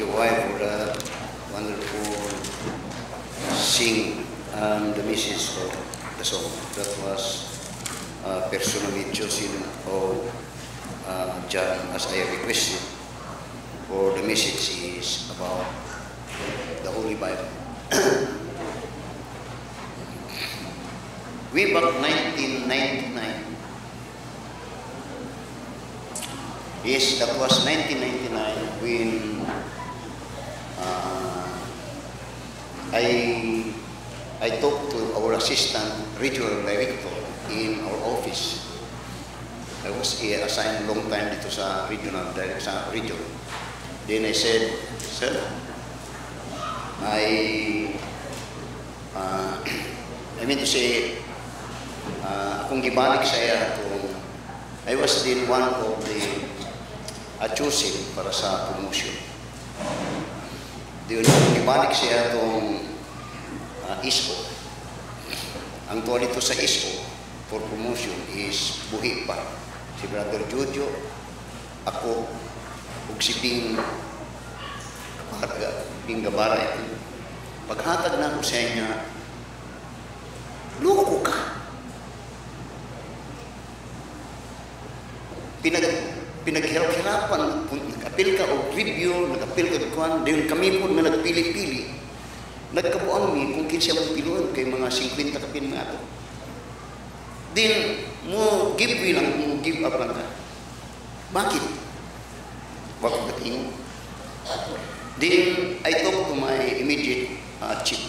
you, wife, for that wonderful sing and the message of the song. That was personally chosen of John, as I requested, for the message is about the Holy Bible. Way back 1999. Yes, that was 1999 when I talked to our assistant regional director in our office. I was assigned a long time dito sa regional director sa region. Then I said, sir, I mean to say, akong gibalik sa iya itong, I was then one of the chosen para sa promotion. Doon akong gibalik sa iya itong ISO. Ang tuwa dito sa ISO for promotion is buhi pa. Si Brother Jojo, ako, ug si Bing Gabara. Paghatag na ko sa inyo, loko ka. Pinaghirap-hirapan, nag-apil ka o review, nag-apil ka kuhan, dahil kami po na nagpili-pili. Nagkabuan mi kung kinsiya mong piluan kay mga 50 kapin nga ito. Then, mo give me lang, mo give up lang ka. Bakit? Bakit natin? Then, I talk to my immediate chief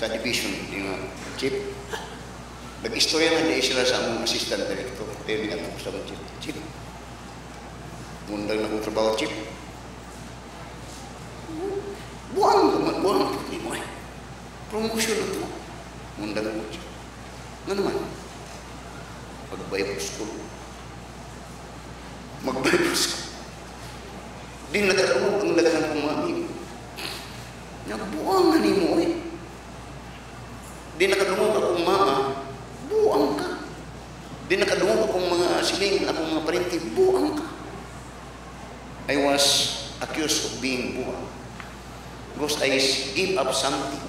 sa division, yung chief. Nag-istorya na di sila sa among assistant director. Dahil nga ito sa mga chief. Chief, mundang na kong trabaho, chief. Buang ni mo eh. Promotion na ito. Mundang mo, chief. Nga naman, mag-Bible school. Mag-Bible school. Di nagkaroon ang lagang kumaming. Nagbuang ni mo eh. Di nakadungog akong mama, buang ka. Di nakadungog akong mga siling, akong mga parenti, buang ka. I was accused of being buang because I gave up something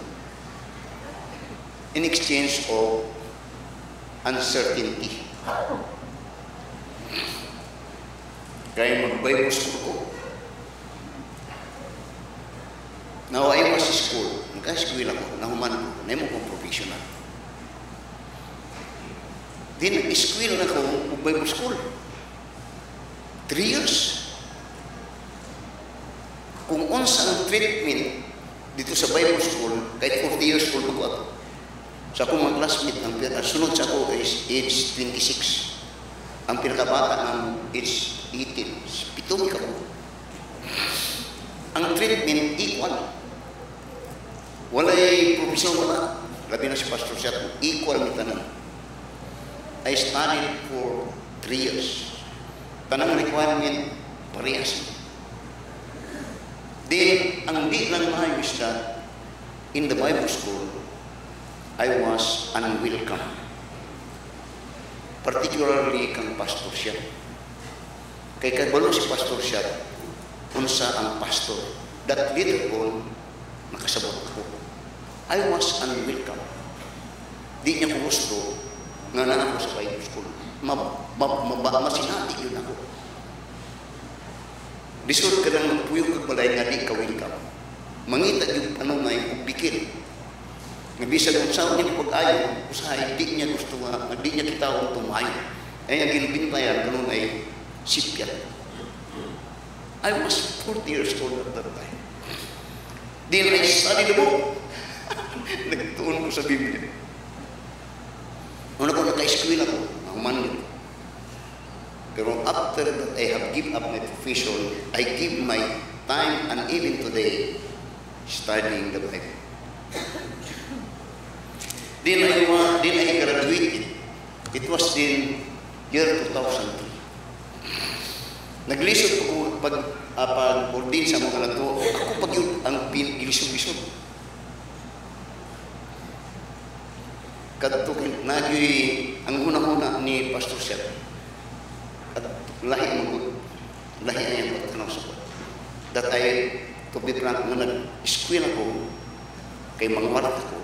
in exchange of uncertainty. Kaya mag-Bible school ko. Now, I was in school. Nagka-school ako, nahuman ko, naimo kong professional. Then, nag-school na ako, mag-Bible school. 3 years. Kung unsa ang treatment dito sa Bible school, kahit 40 years old ako ako. Sa akong mga classmate, ang sunod sa ako is age 26. Ang pinakabata ng age 18. Pitong ka po. Ang treatment, equal. Walay profesyon wala. Labi na si Pastor Siat, equal ni tanan. I studied for 3 years. Tanang requirement, parehas. Then, ang di lang mayo is that in the Bible school, I was unwelcome. Particularly kang Pastor Siat. Kay kabalo si Pastor Siat, unsa ang pastor. That little all, nakasabot ako. I was unwelcome. Di niya ko gusto nga na ako sa Bible school. Masinati yun ako. Disod ka lang magpuyog kagbalay nga di ka-welcome. Mangita yung ano na yung publikin. Nabisa kung saan niya pag-ayaw, usahay, di niya gusto nga, di niya kitawang tumayo. Ay, ang ginbintayan, ganun ay sipyat. I was 40 years old at that time. Then I studied the book. Nagtuon ko sa Biblia. Una ko naka-school ako, nakuman din. Pero after that I have given up my profession, I give my time and even today studying the Bible. Then I graduated. It was in year 2003. Naglisod ko pag-ordin sa mga nato, ako pag yun ang gilisod-lisod. Kadto nagyoy ang una-una ni Pastor Siat. At lahi mo lahi niya pagtanaw sa that I, to be frank, nga nag-eskwela ko, kay mangwarta ko,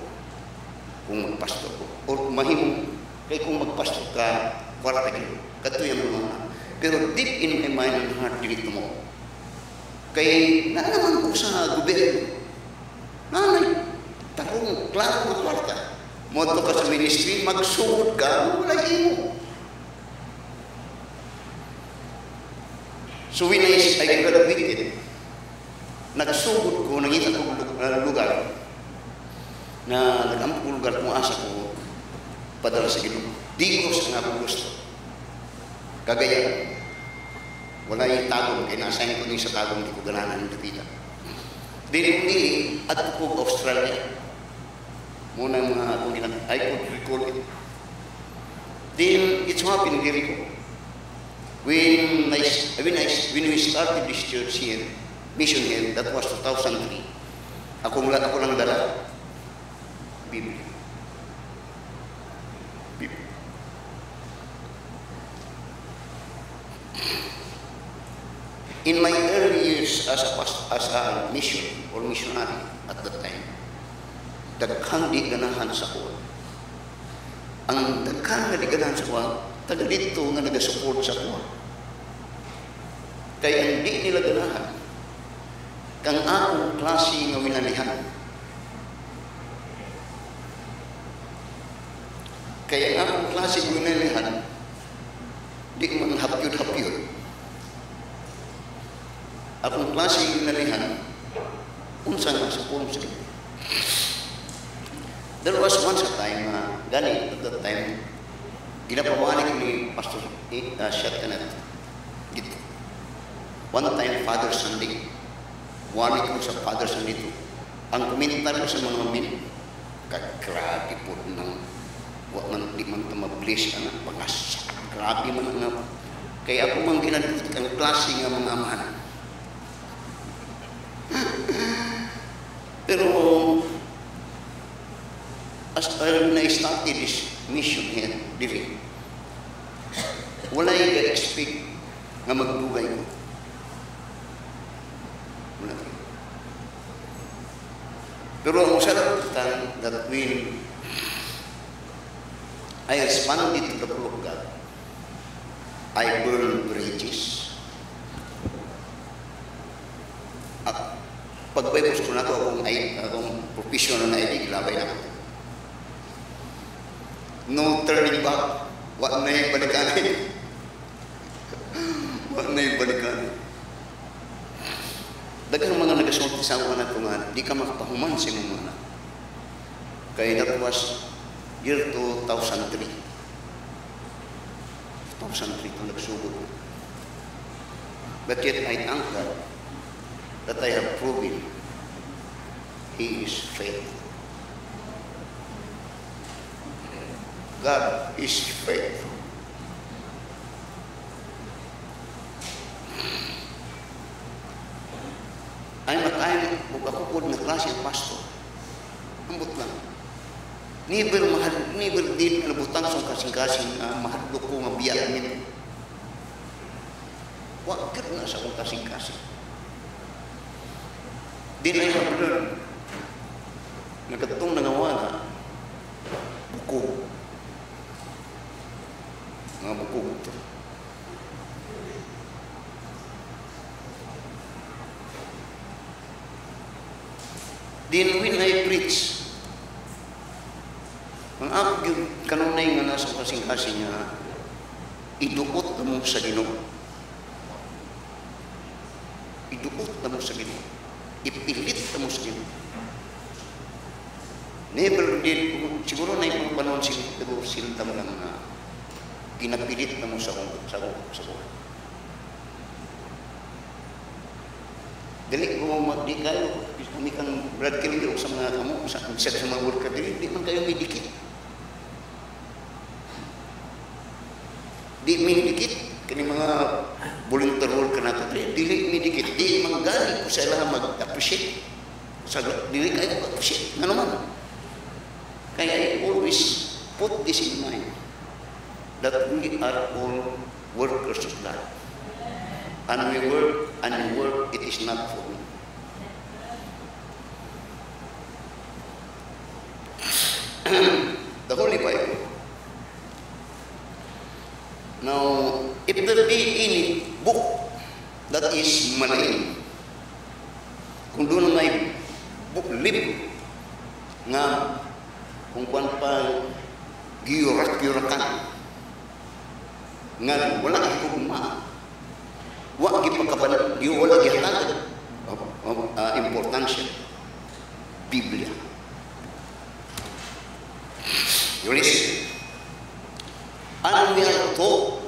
kung magpastor ko. O mahimong, kay kung magpastor ka, kwarta ko. Kato yung mga. Pero deep in my mind and heart, dito mo. Kay naanaman ko sa gobyerno. Nanay, takong klaro ng kwarta. Moto ka sa ministry, magsugod ka, wala mo. So when I graduated, nagsugod ko, nangita ko lugar na nag-ampong lugar kung asa ko padala sa Ginoo. Di ko sa nga gusto. Kagaya, wala yung tagong, kaya nasayin ko din sa tagong, di ko ganahan ng dapita. Then hindi, at ko Australia. Muna yung mga, kung ilan, I could recall it. Then, it's happened here ko. When we started this church here, mission here, that was 2003. Ako lang dala, Biblia. In my early years as a mission or missionary at that time, daghang di ganahan sa kuwan. Ang daghang di ganahan sa kuwan, taga dito nga nag-support sa kuwan. Kaya ang di nila ganahan, kang akong klase nga winanihan. Kaya ang akong klase nga winanihan, di man hapyod-hapyod. Akong klase nga winanihan, unsa nga sa pulong sa Ginoo. There was once a time, gani at that time, ginapawali ko ni Pastor Shatkanat dito. One time, Father Sunday, wali ko sa Father Sunday dito. Ang komentar ko sa mga min, kagrabe po ng di man ito mag-bless ang pangas. Grabe man ang kaya ako mang ginadot ang klase nga mga amahan. Pero as when I started this mission here, dili, wala yung expect nga magdugay ko. Wala. Pero ang sarap that when I responded to the call of God, I burned bridges. Pag-Bibles ko na ito, akong professional na ID, ilabay na ito. No turning back. Wala na yung balikanin. Wala na yung balikanin. Dagang mga nagasulti sa mga na ito nga, di ka makapahuman sa mga na. Kaya that was year 2003. 2003 ito nagsugod. But yet I thank God that I have proven He is faithful. God is faithful. Ay makain, kung ako po na klase ang pastor, ambot lang. Never din nabutang sa kasing-kasing mahadlok ko nga biyak nito. Wakit na sa kong kasing-kasing. Din ay have learned na katong nangawana bukog. Mga bukog ito. Then when I preach, ang ako yung kanunay nga nasa kasing-kasing nga iduot na mo sa Ginoo. Iduot na mo sa Ginoo. Ipilit na mo sa Ginoo. Never did, siguro na yung panahon pero siltam lang na ginapilit na mo sa kuha. Dali ko di kayo, kami kang Brad Kelly sa mga kamo, sa mga worker, di man kayo may dikit. Di may dikit, kani mga volunteer worker na ito, dili may dikit, di manggali ko sa ilang mag-appreciate. Dili kayo mag-appreciate, ano man. Kaya I always put this in mind, that we are all workers of God. And we work, it is is not for me. The Holy Bible. Now, if there be any book that is maliin, kung doon may book, libro, nga kung kwan pa giyurak-yurakan, nga wala gipugma, wala gihatag, importansya, Biblia. You listen. Ano niya ito?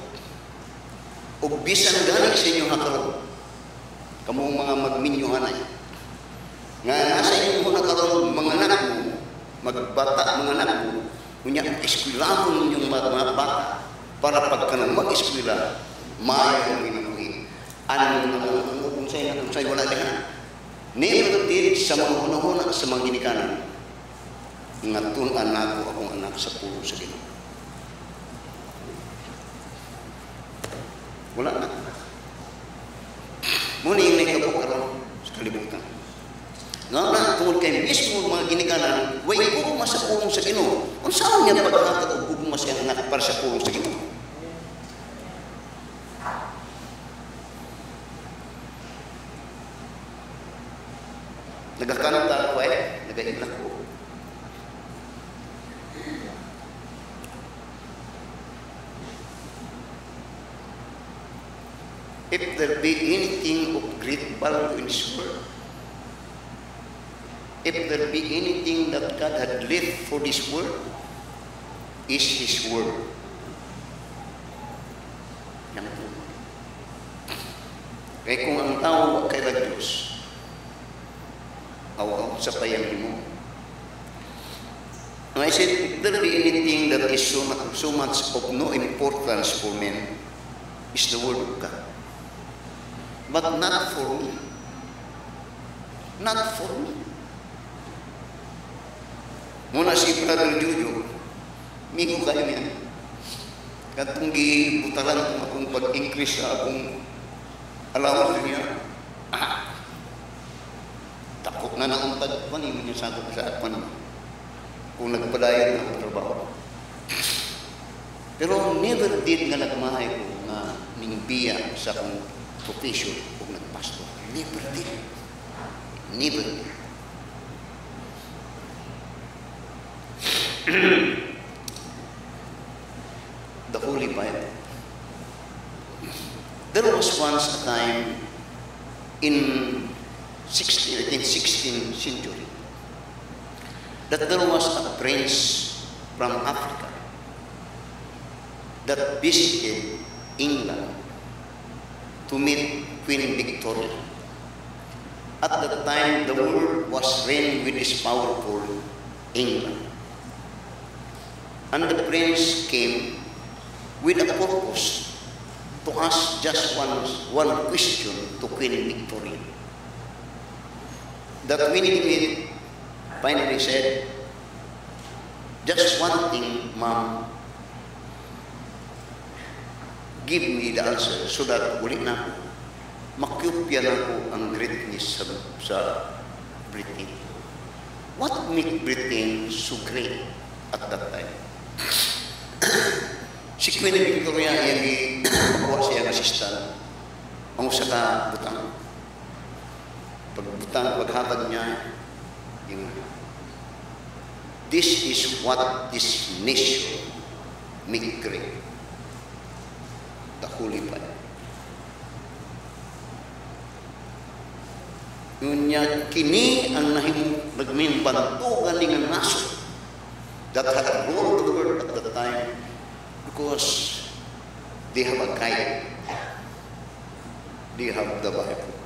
O bisan galing sa inyo hakaroon, kamong mga magminyuhanay, nga nasa inyo mo nakaroon mga anak mo, magbata mga anak mo, kunya eskwilahon yung mga bata, para pagka nang mag-eskwila, maayang minamuhin. Ano naman kung sa'yo wala dihan? Never did sa mga hunahuna sa mga ginikanan, nga tunan ako akong anak sa pulo sa Ginoo. Wala na. Muna yung naikabok karoon sa kalibutan. Nga na, tungkol kayo mismo mga ginikanan, way gugma sa pulong sa Ginoo. Kung saan niya pagkakataon o gugma siya anak para sa pulong sa Ginoo? Nagkakanta ako nag-iilak ko. If there be anything of great value in this world, if there be anything that God had left for this world, is His Word. Yan po. Kaya kung ang tao kay Diyos, awaw sa payang mo. And I said, if there be anything that is so much of no importance for men, is the Word of God. But not for me. Not for me. Muna si Brother Jojo, migo kayo yan. Katong gibutalan akong pag-increase sa akong allowance niya. Takot na nauntag pa niyo niya sa akong sa apan. Kung nagpadayan ng trabaho. Pero never did nga nagmahay ko na ningbiya sa akong profession o nagpasto. Never did. Never did. The Holy Bible. There was once a time in 16th century that there was a prince from Africa that visited England to meet Queen Victoria. At that time, the world was reigned with this powerful England. And the prince came with a purpose to ask just one question to Queen Victoria. That Queen Victoria finally said, just one thing, ma'am, give me the answer so that ulit na ako, makyupya na ako ang greatness sa Britain. What made Britain so great at that time? Si Queen Victoria yung makuha siya ng assistant, ang usa ka butang. Paghatag niya, yung, this is what this nation make great. The Holy Bible. Yun niya, kini ang nagmimbantugan ng naso that had ruled the world at that time because they have a guide. They have the Bible.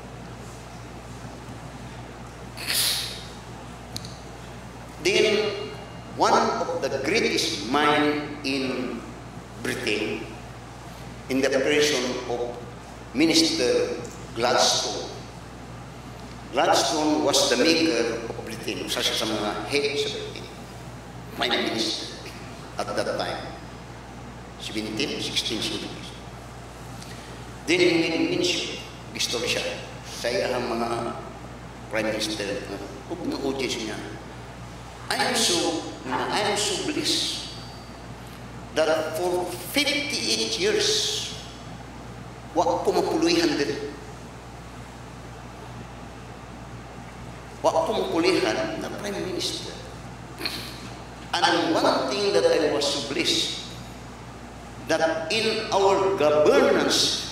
Then, one of the greatest mind in Britain, in the person of Minister Gladstone. Gladstone was the maker of Britain, isa siya sa mga head sa Britain, Prime Minister at that time, 16 centuries. Then he made mention, gusto siya, sa iyang mga prime minister, ug na utis niya. I am so blessed that for 58 years, wa ko mapulihan din. Wa ko mapulihan na prime minister. And one thing that I was so blessed, that in our governance,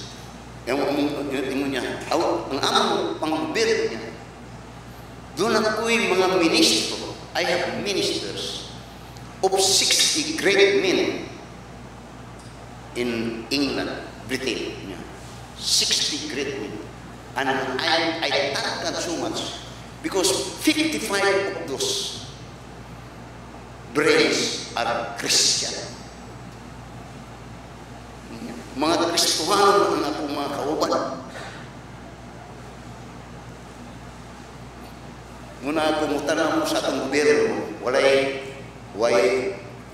ang among pang-gobyerno niya, doon ako'y mga ministro, I have ministers of 60 great men in England, Britain. 60 great men. And I thank God so much because 55 of those brains are Christian. Mga Kristohano ang akong mga kauban. Muna akong utana mo sa atong gobyerno, way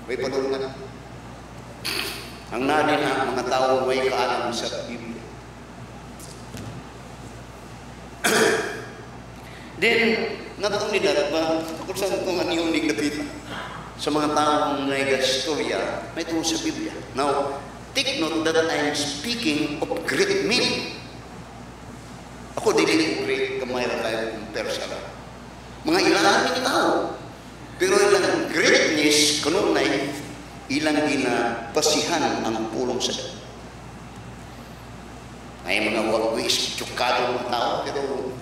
padulungan. Ang nadi na mga tao way kaalam sa Biblia. Then, not only that, kung saan kung ano yung napita sa mga taong nag-istorya, may tungkol sa Biblia. Now, take note that I am speaking of great men. Ako dili ko great, kamay na tayo compare sa mga ilang tao. Pero ilang greatness, kanunay, ilang ginabasihan ang pulong sa Diyos. May mga wagwis, tsukado mga tao, pero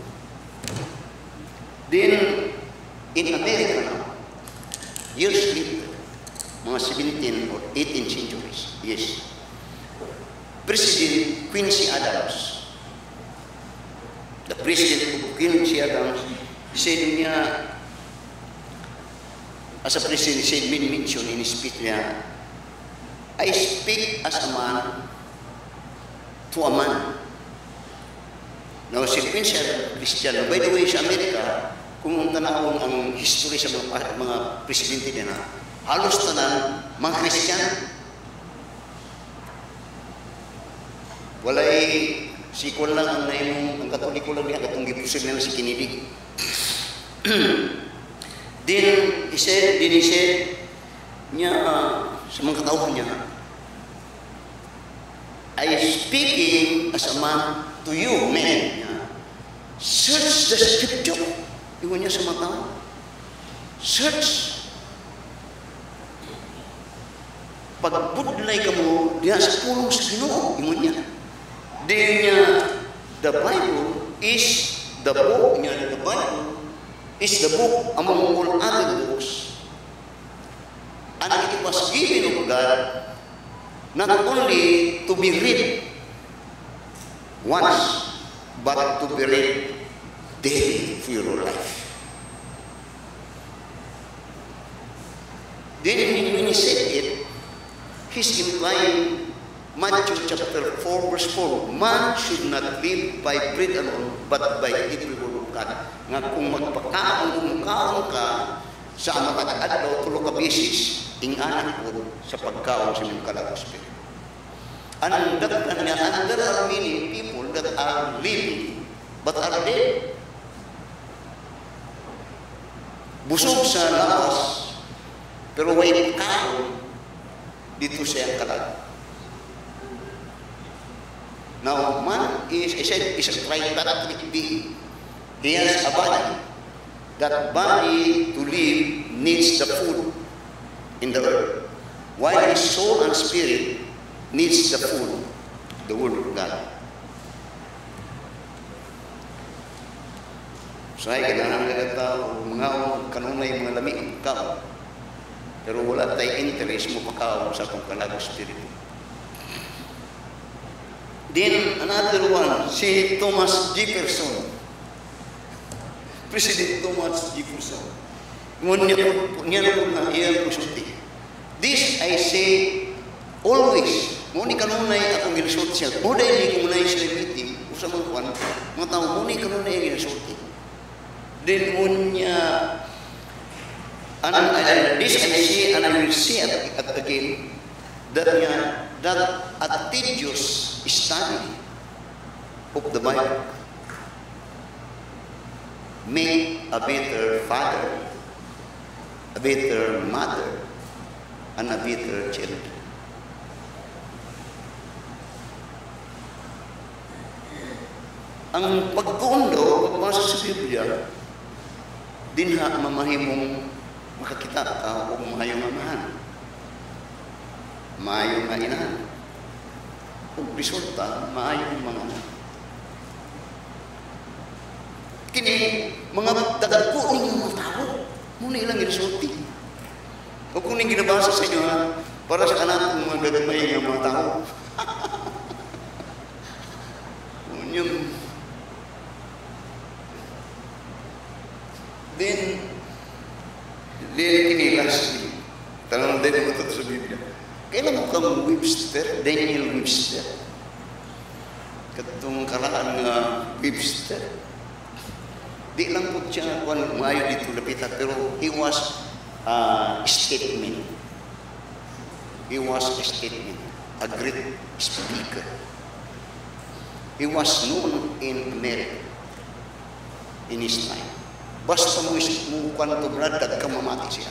then, in America now, years later, mga 17 or 18 centuries, yes, President Quincy Adams, the president of Quincy Adams, said niya, as a president, he said, mention in his speech niya, I speak as a man to a man. Now, si Quincy Adams, Christian, by the way, sa Amerika, kung tanawang ang history sa mga presidente din na, halos tanan, mga Christian. Walay, sikon lang ang naimong, ang katoliko lang niya, katong gipusin nila si Kennedy. Then, he said niya, sa mga katauhan niya, I speaking as a man to you, men. Search the scripture. Iwan niya sa mata. Search. Pagbudlay ka mo, diya sa pulong sa Ginoo, iwan niya. Then niya, the Bible is the book niya, the Bible is the book among all other books. And it was given of God not only to be read once, but to be read daily for your life. Then when he said it, he's implying Matthew chapter 4 verse 4, man should not live by bread alone, but by every word of God. Nga kung magpakaon ka sa matag adlaw tulo ka beses, ingana ko sa pagkaon sa mga kalagos. And there are many people that are living but are dead. Busog sa lawas, pero way kaon dito siya kalag. Now, man is a tripartite being. He has a body. That body to live needs the food in the earth, while his soul and spirit needs the food, the word of God. So ay kailangan ka tao, mga kanunay mga lami ang pagkaon. Pero wala tayong interest mo pagkaon sa itong kalagong spirito. Then another one, si Thomas Jefferson. President Thomas Jefferson. Niya po na iyang kusulti. This I say always. Muni kanunay akong ginsulti siya. Muna hindi ko muna yung meeting. Usa mga kwan. Mga tao, muni kanunay yung ginsulti. Then munya, this I say, and I will say it again, that a tedious study of the Bible make a better father, a better mother, and a better child. Ang pagtuon daw, pagbasa sa Biblia, dinha mamahimong makakita ka o mahayong amahan, mahayong nga inahan, o resulta, mahayong mga anak. Kini, mga dagko ninyong mga tao, muna ilang resulti. O kung nang ginabasa sa inyo, para sa anak ng mga gagmay ng mga tao. Yung Then kinilas ni. Tanong din mo ito sa Biblia. Kailan mo kang Webster, Daniel Webster? Katong karaan nga Webster. Di lang po siya kung maayo dito lapita, pero he was a statement. He was a statement. A great speaker. He was known in America in his time. Basta mo kwanto brad, kamamati siya.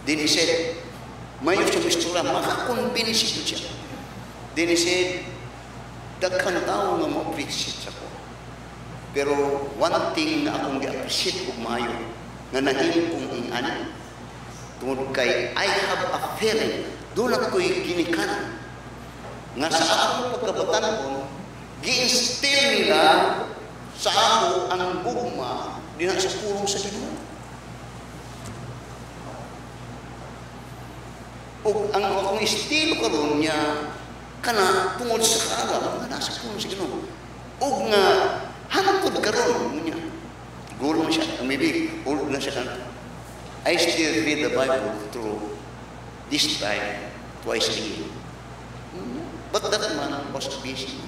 Then he said, mayo siya mistura, makakonvince siya. Then he said, daghan tao nga ma-appreciate siya ko. Pero one thing na akong gi-appreciate kong mayo, nga nahing kong ingani, tungod kay I have a feeling, doon ako'y ginikanan, nga sa akong pagkabatan ko, gi-instill nila sa ako ang bugma diha sa pulong sa Ginoo. O ang akong estilo karon niya kana tungod sa kaalam nga nasa pulong sa Ginoo. O nga hangtod karon niya. Siguro mo siya, maybe old na siya. I still read the Bible through this time twice a year. But that man was busy.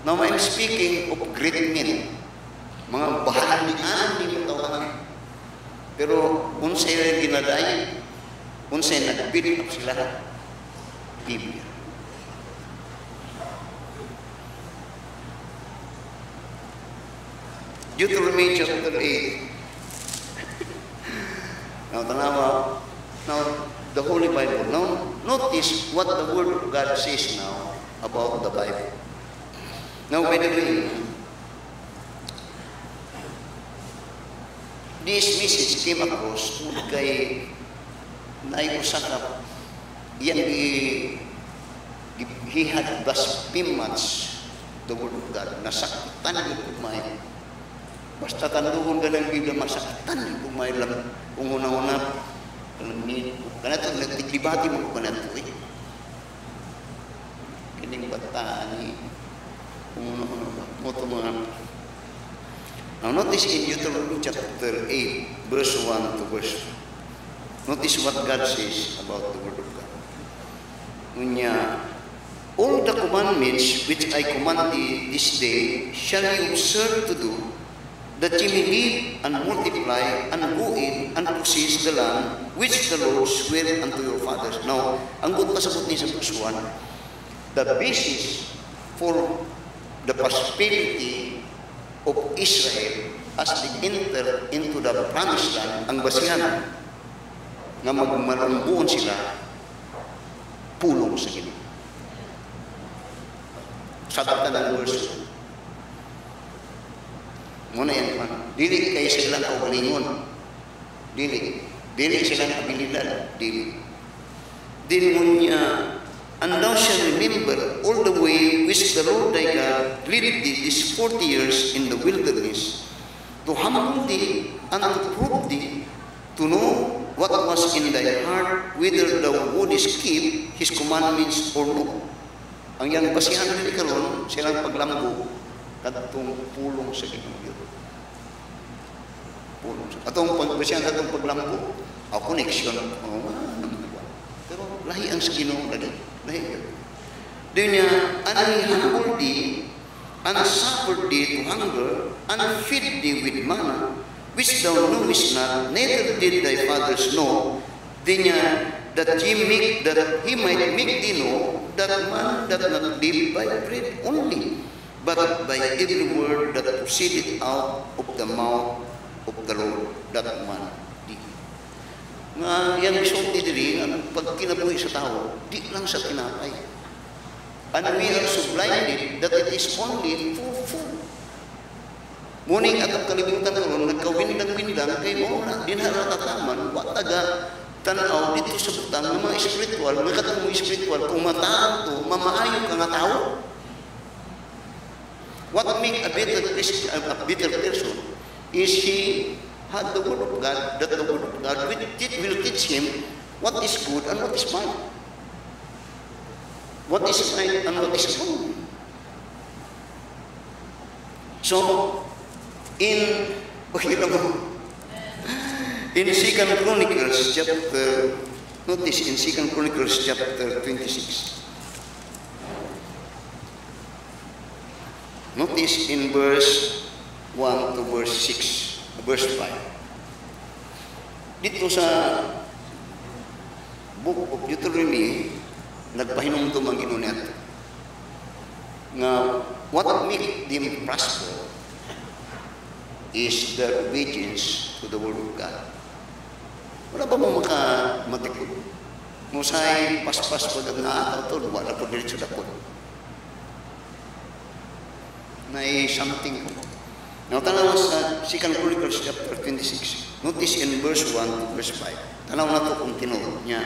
Now I'm speaking of great men. Mga bahalian ni tawanan. Pero unsay ginaday, unsay nag-build up sila, Biblia. Deuteronomy chapter 8. Now, tanawa, now, the Holy Bible. Now, notice what the Word of God says now about the Bible. Now, by the way, this message came across kay naayusakap. Yan, he had blasphemous the Word of God. Nasaktan yung kumay. Basta tanduhon ka ng Biblia, masaktan yung kumay lang. Kung una-una, kanato, nagtiklibati mo kanato eh. Kining bataan eh. Kung una-una, moto mga. Now notice in Deuteronomy chapter 8, verse 1 to verse 2. Notice what God says about the Word of God. Unya, all the commandments which I command thee this day shall you observe to do, that ye may live and multiply and go in and possess the land which the Lord sware unto your fathers. Now, ang good pasabot ni sa verse 1, the basis for the prosperity of Israel as they enter into the promised land, ang basihan nga magmarambuon sila, pulong sa Ginoo. Sabta ng verse 1. Muna yan man. Dili kayo silang kaugalingon. Dili silang abilidad. Dili. Din mo niya, and thou shalt remember all the way which the Lord thy God led thee these 40 years in the wilderness, to humble thee and to prove thee, to know what was in thy heart, whether thou wouldest keep his commandments or no. Ang yang basihan nila karon silang paglambo katong pulong sa Ginoo. Pulong sa atong pagbasihan katong paglambo, a connection. Pero lahi ang sa Ginoo lagi. Then and he humbled thee, and suffered thee to hunger, and feed thee with manna, which thou knowest not, neither did thy fathers know, then that he might make thee know that man doth not live by bread only, but by every word that proceeded out of the mouth of the Lord, that man di. Nga yung bisulti diri, ang pag kinabuhi sa tao, di lang sa tinapay. And we are so blinded that it is only for food. Muning atong kalibutan karon nagkawindang-windang kay mo na dinara tataman wa taga tanaw dito sa butang ng mga espiritual, mga katong espiritual kung mataan to mamaayo ka nga tao. What make a better Christian, a better person is he had the word of God, that the word of God will teach him what is good and what is bad. What is right and what is wrong. So, in 2 Chronicles chapter, notice in 2 Chronicles chapter 26. Notice in verse 1 to verse 6, verse 5. Dito sa Book of Deuteronomy, nagpahinumdum ang Ginoo nga what make them prosper is their obedience to the word of God. Wala ba mo makamatikod? Musay paspas pag ang naataw to, wala po diretso dapon. May something po. Now, tanaw sa 2 Chronicles chapter 26. Notice in verse 1 to verse 5. Tanaw na ito kung tinuro niya.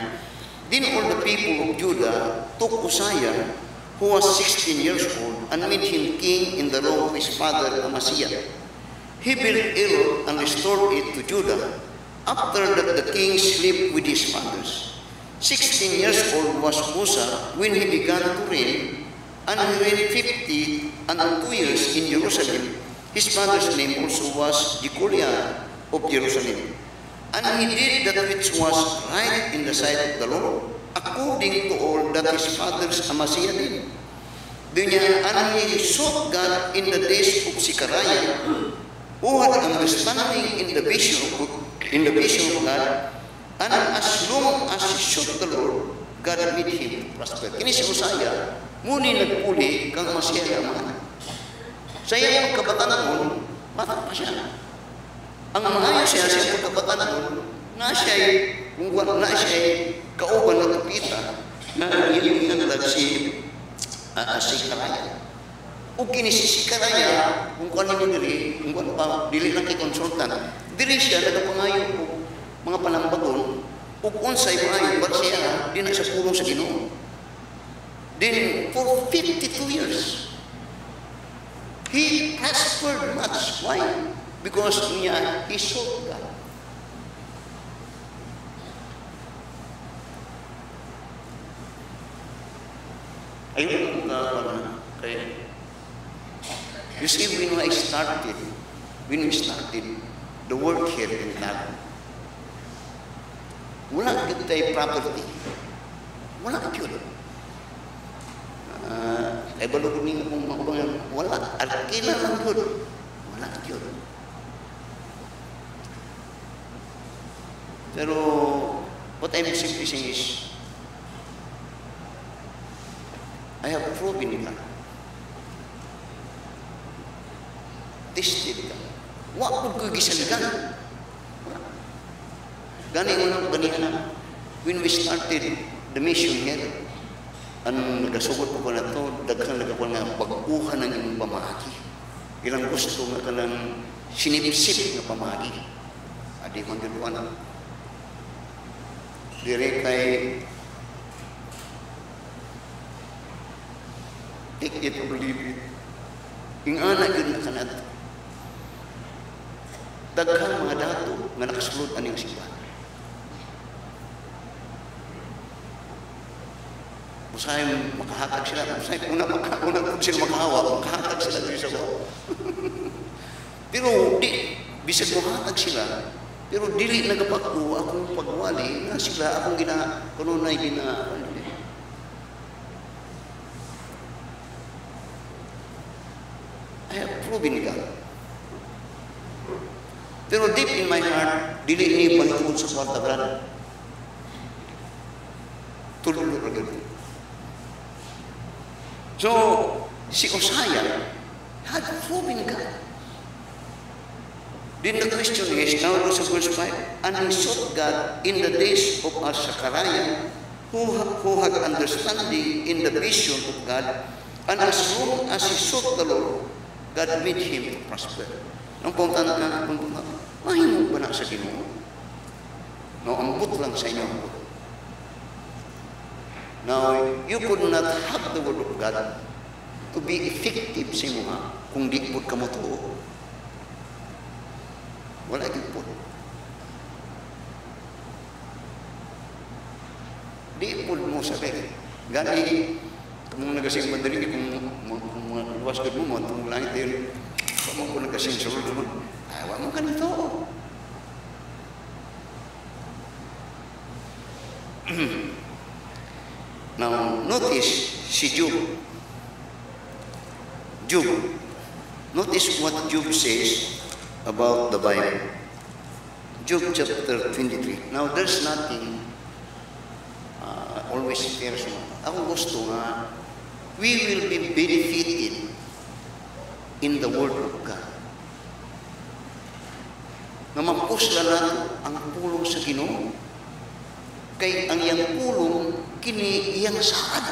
Then all the people of Judah took Uzziah, who was 16 years old, and made him king in the room of his father Amaziah. He built Elo and restored it to Judah. After that, the king slept with his fathers. 16 years old was Uzzah when he began to reign, and he reigned 50 and 2 years in Jerusalem. His father's name also was Jecoliah of Jerusalem. And he did that which was right in the sight of the Lord, according to all that his father's Amaziah did. And he sought God in the days of Zechariah, who had understanding in the vision of God, and as long as he sought the Lord, God made him prosper. Kini si Uzziah, muni nagpuli kang Amaziah naman. Sa iyang kabatanon, bata pa siya. Ang maayo siya pagkabatanon, na siya'y kauban na kapita, na iyong inaglag si Zechariah. O kini si Zechariah, kung kung ano diri, kung kung pa, dili lang kay consultant, diri siya nagapangayo po mga panambagon, o unsay maayo, ba't siya, di na siya pulong sa Ginoo. Then, for 52 years, he prospered much. Why? Because niya, he sought God. Ayun ang kaya. You see, when we started the work here in Tago, wala kita property. Wala yun. Ay balog ni kung makubangan, wala. Arkila lang yun. Wala yun. Pero, what I'm simply saying is, I have proven it. Tested ka. Wala ko gisaligan. Gani unang ganihan. When we started the mission here, ang nagasugot ko na ito, daghan nagkakuha nga pag-uha ng iyong pamahagi. Ilang gusto nga ka ng sinipsip na pamahagi. Adi kong diluan. Dire kay take it or leave it. Yung anak yun na kanat. Daghang mga dato nga nakasulod aning simbahan. Usay makahatag sila. Usay una po sila makahawa. Makahatag sila dito sa bawah. Pero di, bisag makahatag sila, pero dili nagapag-u akong pagwali na sila akong kanunay I have proven God. Pero deep in my heart, dili ni pangtungod sa kwarta brad. Tulo-tulo. So, si Uzziah, Had proven God. Then the question is, now goes to verse 5, and he sought God in the days of Zechariah, who had understanding in the vision of God, and as long as he sought the Lord, God made him to prosper. Ang punta na, mahimong ba na sa Ginoo? No, ambot lang sa inyo. Now, you could not have the Word of God to be effective sa inyo kung di po ka mo tuo. Wala din po. Di po mo sabi. Gani, kung nagasing madali, kung luwas ka mo, itong langit yun, kung mo nagasing sa ulo mo, ayaw mo ka nito. Now, notice si Job. Notice what Job says about the Bible. Job chapter 23. Now, there's nothing always personal. Ako gusto nga, we will be benefited in the Word of God. Na mapusla na ang pulong sa Ginoo. Kay ang iyang pulong, kini iyang saad.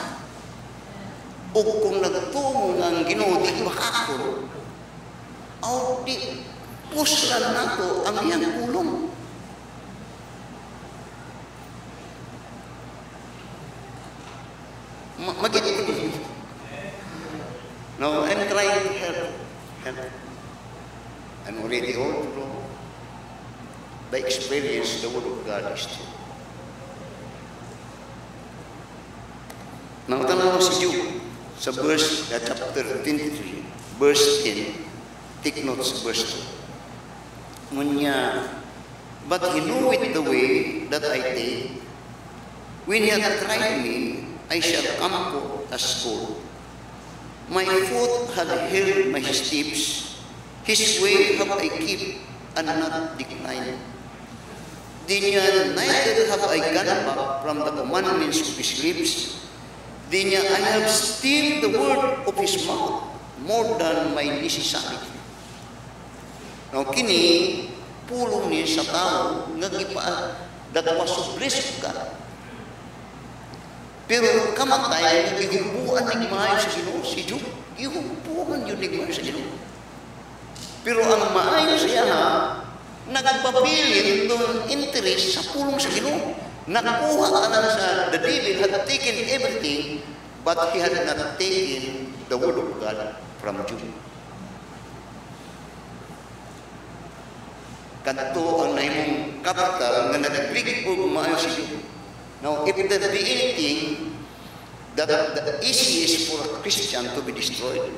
O kung nagtungo ang Ginoo, di makakul, o di puslan nato ang iyang pulong. Magiging. No, I'm trying to help. I'm already old, bro. By experience, the Word of God is true. Now, tanaw si Job sa verse, chapter 23, verse 10. Take note sa verse 2. Ngunya, but he knoweth the way that I take. When he hath tried me, I shall come forth as gold. My foot had held my steps. His way have I kept and not declined. Neither have I gone back from the commandments of his lips. I have still the word of his mouth more than my necessity. Now, kini, pulong ni sa tao, nga that was so blessed of God. Pero kamatay, gihubuan ng maayo sa Ginoo, si Job, gihubuan yun ng maayo sa Ginoo. Pero ang maayo siya, nagpabilin itong interest sa pulong sa Ginoo. Nakuha ka lang sa, the devil had taken everything, but he had not taken the Word of God from Job. Kadto ang naimong capital na nag-big o maayo si Job. Now, if there be anything that the easiest for a Christian to be destroyed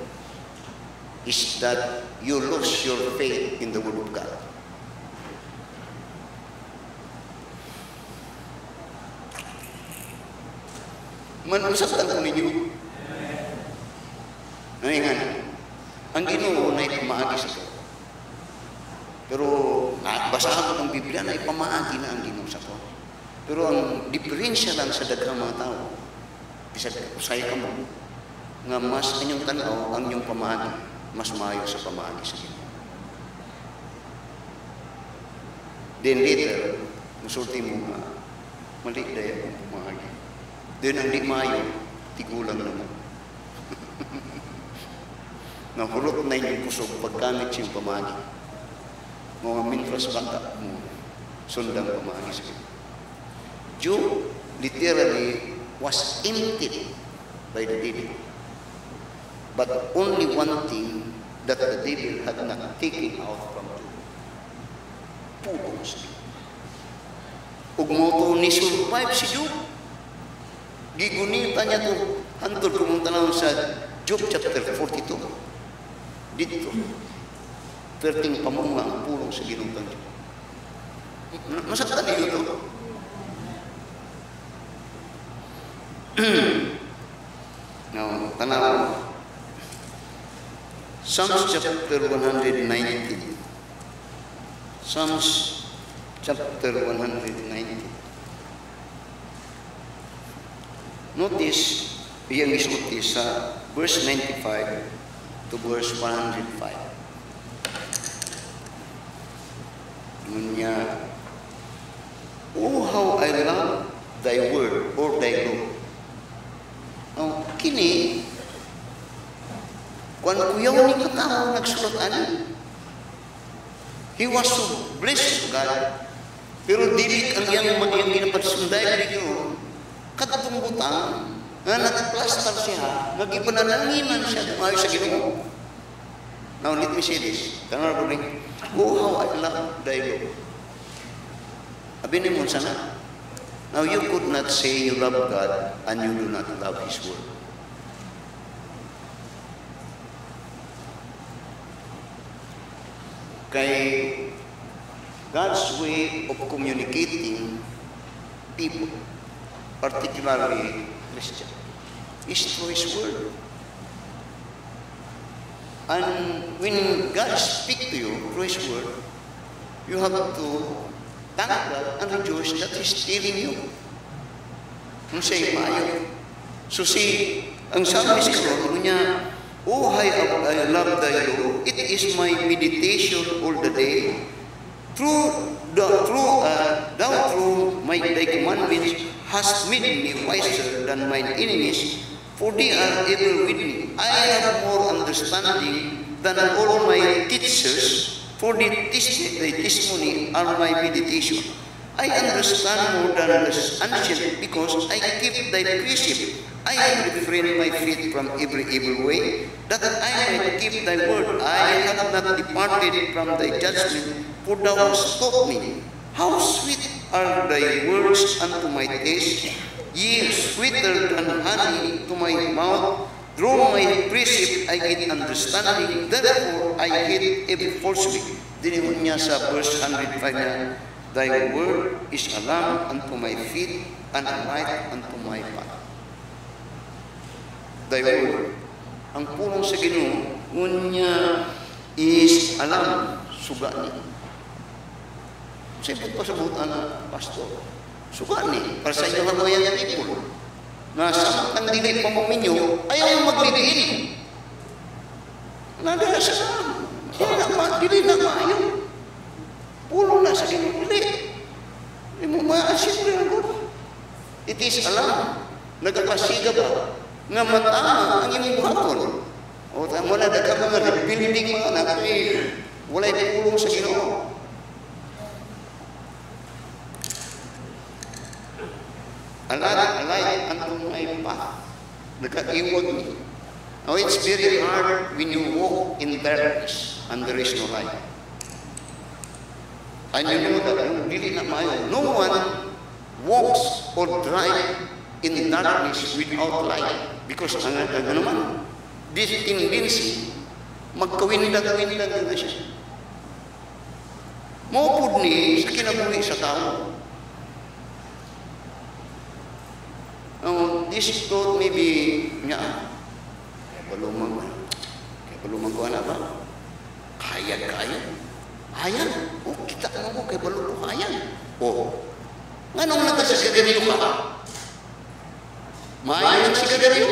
is that you lose your faith in the Word of God. Manusaktan ko ninyo. Ngayon, ang Ginoo na ipamaagi sa ko. Pero, basahan ko ng Biblia na ipamaagi na ang Ginoo sa ko. Pero ang diferensya lang sa daghang mga tao, bisag usay ka mo, nga mas inyong tanaw ang inyong pamaagi, mas maayo sa pamaagi sa Ginoo. Then later, musulti mo nga, mali dahil ang pamaagi. Then ang di maayo, tigulang naman. Nahulot na inyong kusog paggamit siyang pamaagi. Mga mintras bata mo, sundang pamaagi sa Ginoo. Job literally was emptied by the devil. But only one thing that the devil had not taken out from Job. Pulong sa Ginoo. Ug mo ni survive si Job. Gigunita niya to hantod kung tanaw sa Job chapter 42. Dito. Perting pamunga ang pulong sa Ginoo kang Job. Masaktan niyo to. Now, tanaw. Psalms chapter 119. Psalms chapter 119. Notice, iyang isulti sa verse 95, to verse 105. Ngunya, oh, how I love thy word or thy law. Now, kini, kung kuyaw ni katao nagsulat ani, he was so blessed to God, pero dili ang iyang ginapadsunday dito, katong butang, nga nagplastar siya, nagipanananginan siya, tumayo sa Ginoo. Now, let me say this. Kanara po rin, oh, how I love thy law. Abinin mo sana. Now, you could not say you love God and you do not love His word. Kay God's way of communicating people, particularly Christian, is through His word. And when God speaks to you through His word, you have to thank God and rejoice that He's telling you. Kung sa'yo maayo. So ang psalmist ko, niya, oh, I love thy law. It is my meditation all the day. Thou through thy commandments hast made me wiser than mine enemies, for they are ever with me. I have more understanding than all my teachers, for thy testimony are my meditation. I understand more than the ancient, because I keep thy precept. I have refrained my feet from every evil way, that I might keep thy word. I have not departed from thy judgment, for thou hast taught me. How sweet are thy words unto my taste, yea, sweeter than honey to my mouth. Through my precept I get understanding, therefore I hate every falsehood. Diniwan niya sa verse 105 niya, thy word is a lamp unto my feet and a light unto my path. Thy word, ang pulong sa Ginoo, ngunya is alam, suga niya. Sipot pa sa butan, pastor, suga niya, para sa inyo hagoyan people, na samang dili pa mo minyo, ayaw magliliin. Nadala sa alam, dili na maayo. Pulong na sa Ginoo, dili. Hindi mo maasin rin ako. It is alam, nagkakasiga ba, nga matama ang imong buhaton. O tamo na daga mga rebuilding mga anak, walay pulong sa Ginoo. Alay unto my path. Nagkaiwag ni. Now it's very hard when you walk in darkness and there is no light. And you know that yung dili na mayo, no one walks or drives in darkness without light. Because ano naman, this tendency, magkawindag-windag na siya. Maupod ni sa kinabuhi sa tao. This thought maybe niya, kaya balumang ko na ba? Kaya. Hayan. Oh, kita mo ko kay balumang hayan. Oh, nganong nagkasigaganyo ka? Maayang sigaganyo?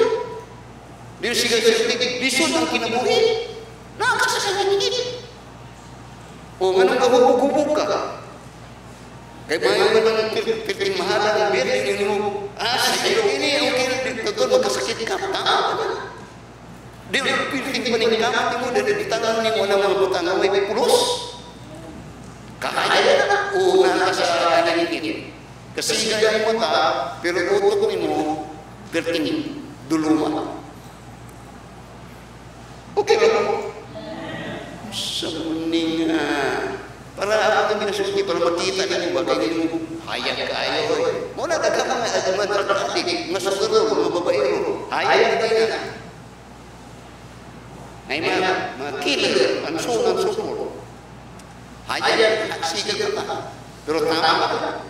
Dili sigaganyo, lisod ang kinabuhi. Nakasagaganyo. Oh, nganong kabubog-bubog ka? Kaya maayang ng pirting mahala ng birin, yun mo, sige, ini, okay, totoo, magkasakit ka, tama ka. Di, pirting paningkamati mo, ditangan ni mo na mga butang, may pulos. Kaya na, una ka sa naningin. Kasi gaya mo ta, pero utok ni mo, pirting, duluma. Okay ba mo? Sa muning, para ako kami nasuti, para makita ninyo ba, kaya ninyo, hayag kayo. Muna daga mga traktati, masuguro, mga babaero, hayag kayo na. Ay mga killer, ansukor. Hayag, sigal ka. Pero tama ka.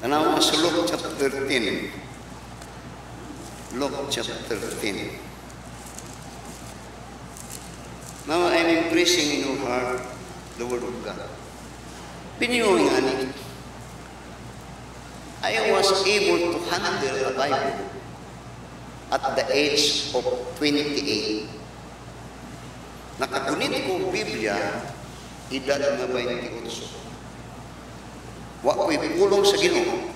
Tanaw sa Luke chapter 13. Luke chapter 13. Now I'm impressing in your heart the word of God. Pinuwing ani. I was able to handle a Bible at the age of 28. Nakagunit ko Biblia, edad na 28. Wa ko'y pulong sa Ginoo.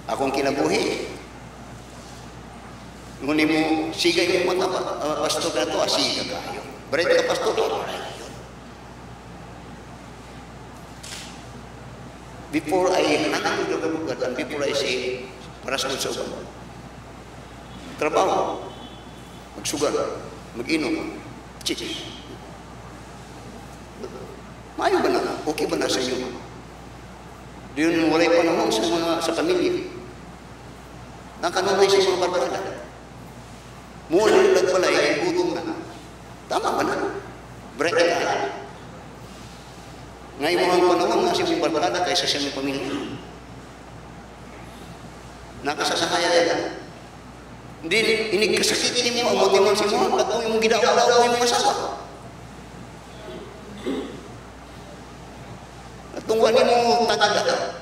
Akong kinabuhi. Ngunit mo, sigay mo mata, pastor na ito, asiga kayo. Barit ka pastor, before I handle the word of God, and before I say, para sa uban, trabaho, magsugal, mag-inom, chicks. Maayo ba na? Okay ba na sa inyo? Diyon walay panahon sa pamilya. Nakanunay sa mga barkada. Mula nagbalay, gutom na. Tama ba na? Break na. Ngayon mga panahon nga si mga barkada kaysa sa mga pamilya. Nakasasahaya yan. Hindi, inigkasakitin mo ang motiman si mo, at kung yung ginawa yung masawa. At tungwanin mo tagada.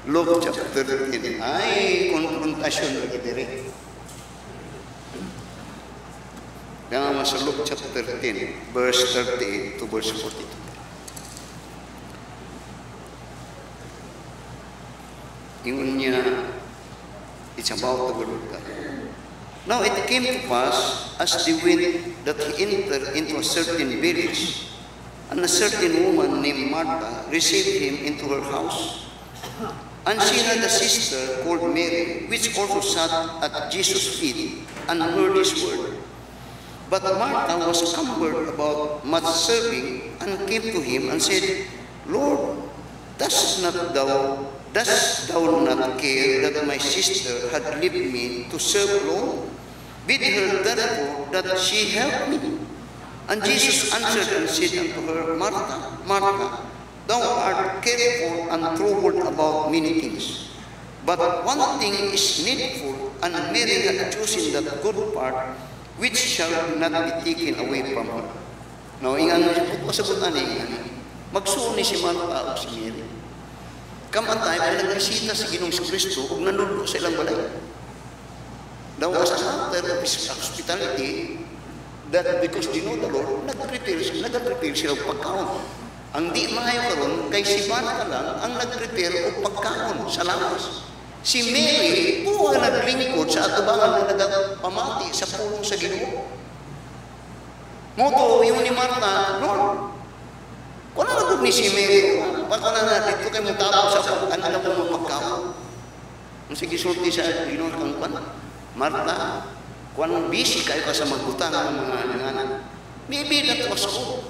Luke chapter 13. Ay, konfrontasyon lagi diri. Kaya nga sa Luke chapter 13, verse 38 to verse 42. Ingon niya, it's about the word of God. Now it came to pass, as they went, that he entered into a certain village, and a certain woman named Martha received him into her house. And she had a sister called Mary, which also sat at Jesus' feet and heard his word. But Martha was cumbered about much serving, and came to him and said, Lord, dost thou not care that my sister had left me to serve alone? Bid her therefore that she help me. And Jesus answered and said unto her, Martha, Martha, thou art careful and troubled about many things. But one thing is needful, and Mary hath chosen that good part, which shall not be taken away from her. Now, ingan pasabutan ingan, magsuni si Martha o si Mary. Kamatay, pinagbisita sa Ginoong Kristo, ug nanulo sa ilang balay. Daw as a matter of hospitality, that because they know the Lord, nag-prepare sila ng pagkaon. Ang di maayo karon kay si Martha lang ang nag-prepare og pagkaon sa lawas. Si Mary, buwa naglingkod sa atubangan na nagpamati sa pulong sa Ginoo. Moto, yung ni Martha, Lord, kung ano ni si Mary, baka na dito kayo mong tapos sa ano mo pagkaon. Ang sige sulti sa Ginoo kang kwan, Martha, kung busy kayo ka sa magutang ng mga nanganan, maybe that was good.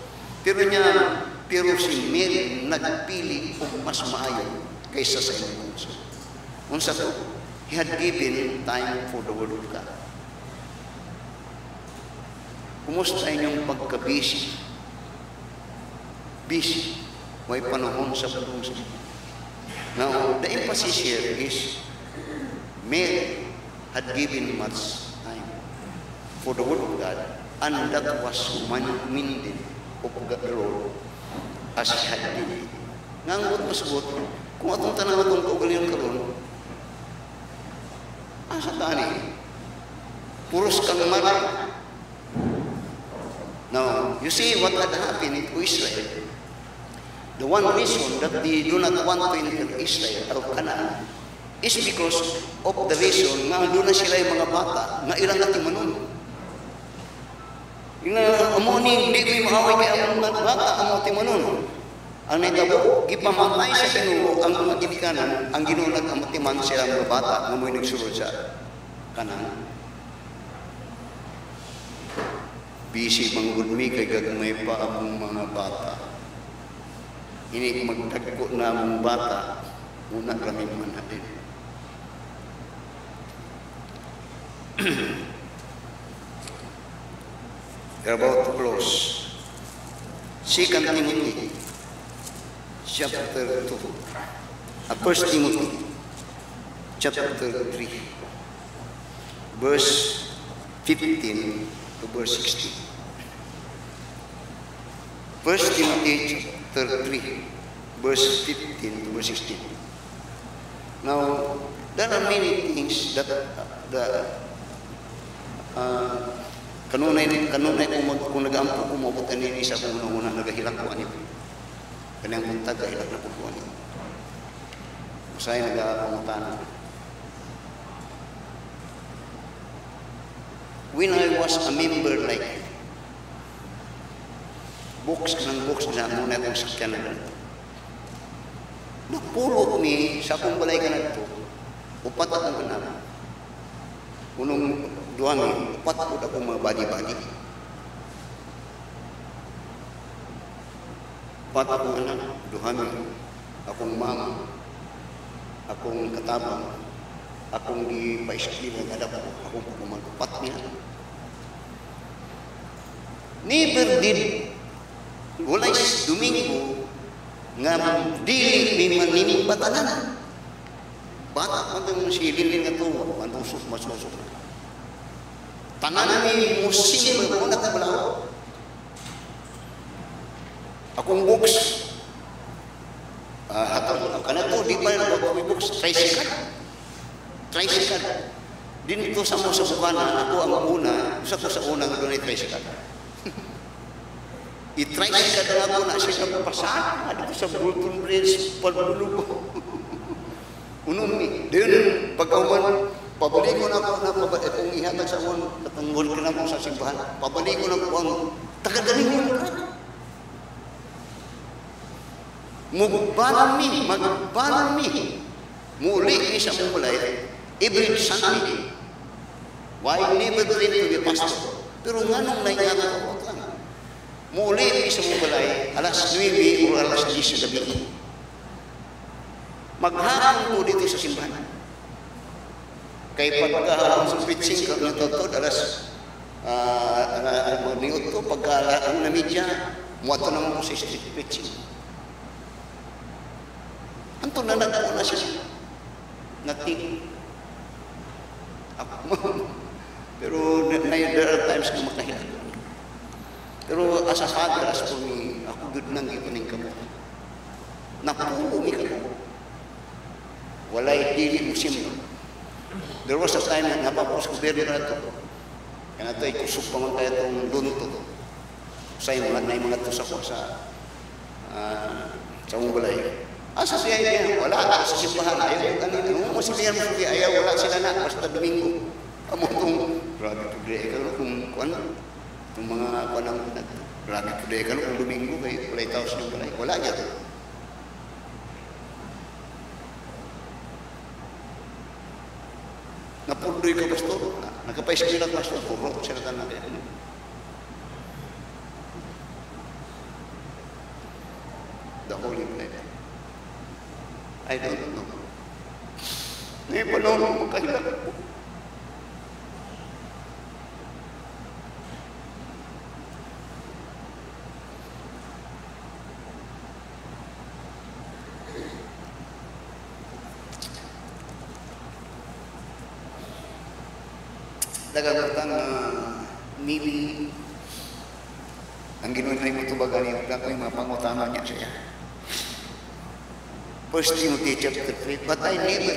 Pero si Mary nagpili o mas maayo kaysa sa inyong gusto. Unsa to? He had given time for the word of God. Kumusta inyong pagka-busy? Busy. May panahon sa pulong sa Ginoo. Now, the emphasis here is Mary had given much time for the word of God, and that was minded of the Lord as he had did. Ngangot pasabot, kung atong tanaw atong kaugalingon karon, asa tani? Puros kang Martha. Now, you see what had happened to Israel. The one reason that they do not want to enter Israel or Canaan is because of the reason nga doon na sila yung mga bata nga ilang natimanon. Yung amuning di ko yung maaway kaya ang mga bata ang matimanon. Ang naitabo, gipamatay sa Ginoo ang mga ginikanan, ang Ginoo nag-amatiman sila mga bata nga mo'y nagsulod sa Canaan. Busy manggudmi kay gagmay pa ang mga bata. Ini magtagko na ang bata, una kami man natin. We're about to close. 2 Timothy, chapter 2. 1 Timothy, chapter 3, verse 15 to verse 16. 1 Timothy chapter 3, verse 15 to verse 16. Now, there are many things that kanunay kung nag-aampo ko mabot kanini sa kung una nagahilak ko ani. Kanang buntag kahilak na po ko ani. Usay nag-apangutan. When I was a member like books na muna akong sakyan na napulot ni sa akong balay ka na ito, upat akong anak. Unong duwami, upat po akong mga badi-badi. Upat akong anak, duhami, akong mama, akong katabang, akong di pa-iskil ng adap, akong pumagupat niya. Never did walay Domingo nga dili ni manining batanan. Bata man ang silin nga to, masusok. Tanan ni musim mo na tablaw. Akong books hatod kana to di pa ako books tricycle. Dito sa mo sa bukana ako ang una, usa ko sa una nga dunay tricycle. I-tricycle na ako na siya pasahan. Ano sa Bolton Bridge, palbulog ko. Unong ni. Doon, pagkauman, pabaligo na ako na kung ihatag sa uwan, natanggol ka na ako sa simbahan. Pabaligo na ako ang tagadaling mo. Magbanami. Muli sa mulay, every Sunday. Why never train to be pastor? Pero nga nung naiyata ko lang. Muli sa mulay, alas 9 o alas 10 sa gabi. Magharang po dito sa simbahan. Kay pagkaharang sa pitching, kung natutod, alas niot ko, pagka ang namidya, muwato naman ko sa street pitching. Anto na nagpo na siya. Natin. Pero there are times na makahilan. Pero as a father, as for me, ako good nang itining kamo. Napulo mi kamo. Walay dili mo simba. There was a time na napapos ko beri na ito. Kaya ito ay kusok pa man tayo itong lunto. Sa mga tusa ko sa mong balay. Asa siya yan? Wala ka sa simbahan. Ayaw kanina. Masilihan mo siya. Ayaw, wala sila na. Basta Domingo. Amo itong, grabe po dre. Kung ano, itong mga panahon na, grabe po dre. Kung Domingo, kay walay tao sa balay. Wala niya ito. Napurdoy ka, pastor. Nagkapaiskila ka, pastor. Puro, siratan na kaya. The Holy Planet. I don't know. Ngayon pa lang magkahilak po. Dagatang maybe ang ginoon na yung tubagan yung mga pangutama niya siya. 1 Timothy chapter 3, but I never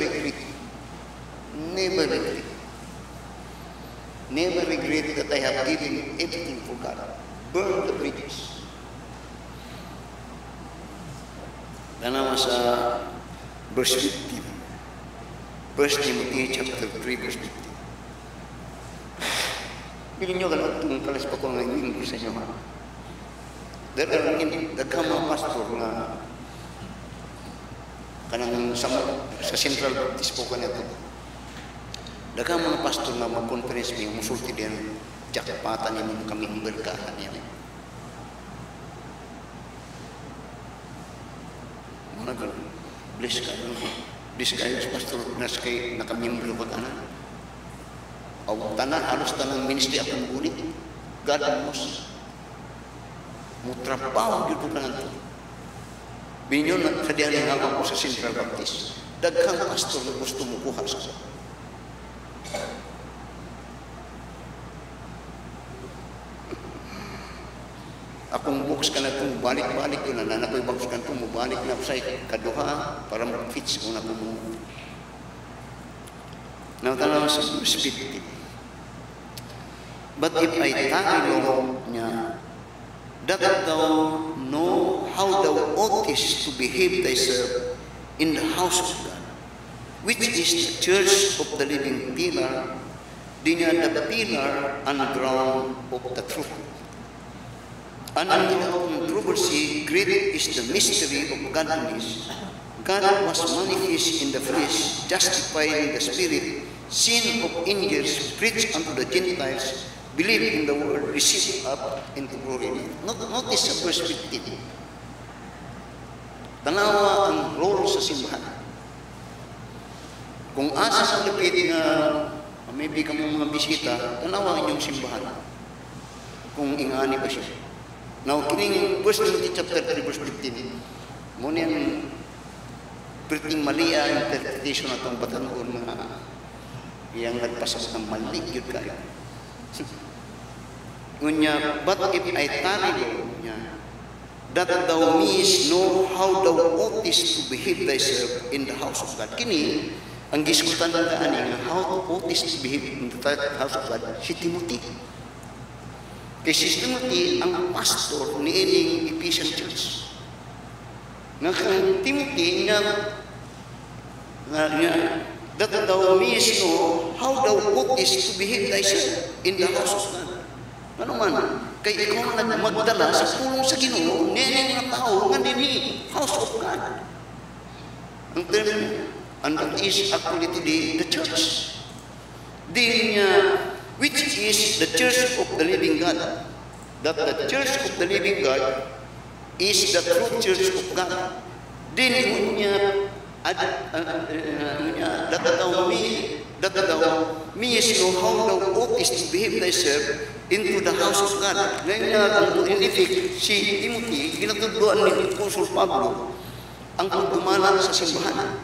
regret that I have given everything for God. Burn the bridges. Naman sa verse 15. 1 Timothy chapter 3, verse 15. Bilin nyo ka itong kalas pa ko ngayon sa inyo. Daghang mga pastor na kanang sa Central Baptist po ka nito. Daghang mga pastor na mag-conference may musulti din jakpatan niya mga kaming berkahan niya. Mga ganun. Bless kayo sa pastor na kay nakamiyembro ba ka na? O tanan, halos tanang ministry akong gunit. God knows. Mutrapaw dito na ito. Binyo na sa diyan nga ako sa Central Baptist. Daghang pastor na gusto mo kuha sa akong box ka na ito, balik-balik ko na ako'y box ka na ito, mubalik na ako sa kaduha para mag-fits ko na kumuha. Nakatanaw sa verse 50. But if I tarry long niya, that thou know how thou oughtest to behave thyself in the house of God, which is the church of the living pillar, the pillar and ground of the truth. And without controversy, great is the mystery of godliness. God was manifest in the flesh, justified in the spirit, seen of angels, preached unto the Gentiles, believed in the word, received up into glory. Notice sa verse 15. Tanawa ang role sa simbahan. Kung asa sa lapit nga maybe ka mga bisita, tanawa ang inyong simbahan. Kung ingani ba siya. Now, kining verse 20, chapter 3, verse 15, muna yung pretting malia interpretation na itong batanon na iyang nagpasas ng mali, yun kayo. Ngunya, but if I tarry niya, that thou mayest know how thou oughtest to behave thyself in the house of God. Kini, ang giskutan ng kaani nga, how oughtest to behave in the house of God, si Timothy. Kay si Timothy, ang pastor ni ining Ephesian Church. Nga kang Timothy, that thou mayest know how thou oughtest to behave thyself in the house of God. Ano man, kay ikaw na magdala sa pulong sa Ginoo, neneng na tao, nga nini, house of God. Ang term, and that is actually today, the church. Which is the church of the living God. That the church of the living God is the true church of God. That thou mayest know how thou oughtest to behave thyself into the house of God. Ngayon in effect, si Timothy, ginatudloan ni Apostol Pablo, ang pagdumala sa simbahan.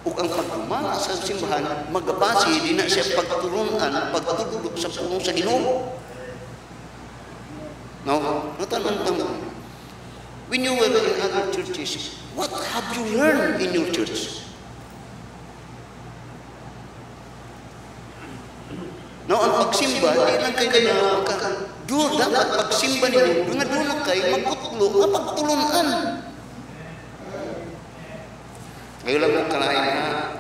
O ang pagdumala sa simbahan, magabasi, di na siya pagturunan, pagtudlok sa pulong sa Ginoo. Now, natanong-tanong, when you were in other churches, what have you learned in your church? Now, ang pagsimba, di lang kayo na doon dapat pagsimba ninyo, doon na kayo magkutlo, mapagtulunan. Ngayon lang mo kalahin na,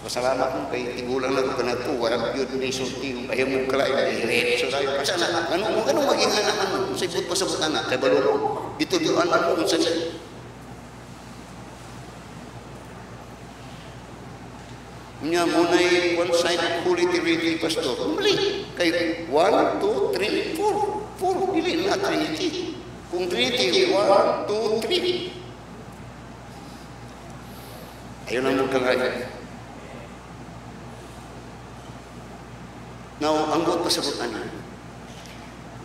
pasalamat mo kay tigulang lang ka na ito, walang yun na isulti, ayaw mo kalahin na diretso tayo. Kasi anak, ano maging anak mo? Sa ibot pasabot anak, kaya balong, dito doon ano, kung saan. Nya munay one side quality reading pastor. Mali. Kay 1, 2, 3, 4. 4 dili na Trinity. Kung Trinity 1, 2, 3. Ayun ang magkangay. Now, ang buot pasabot ani.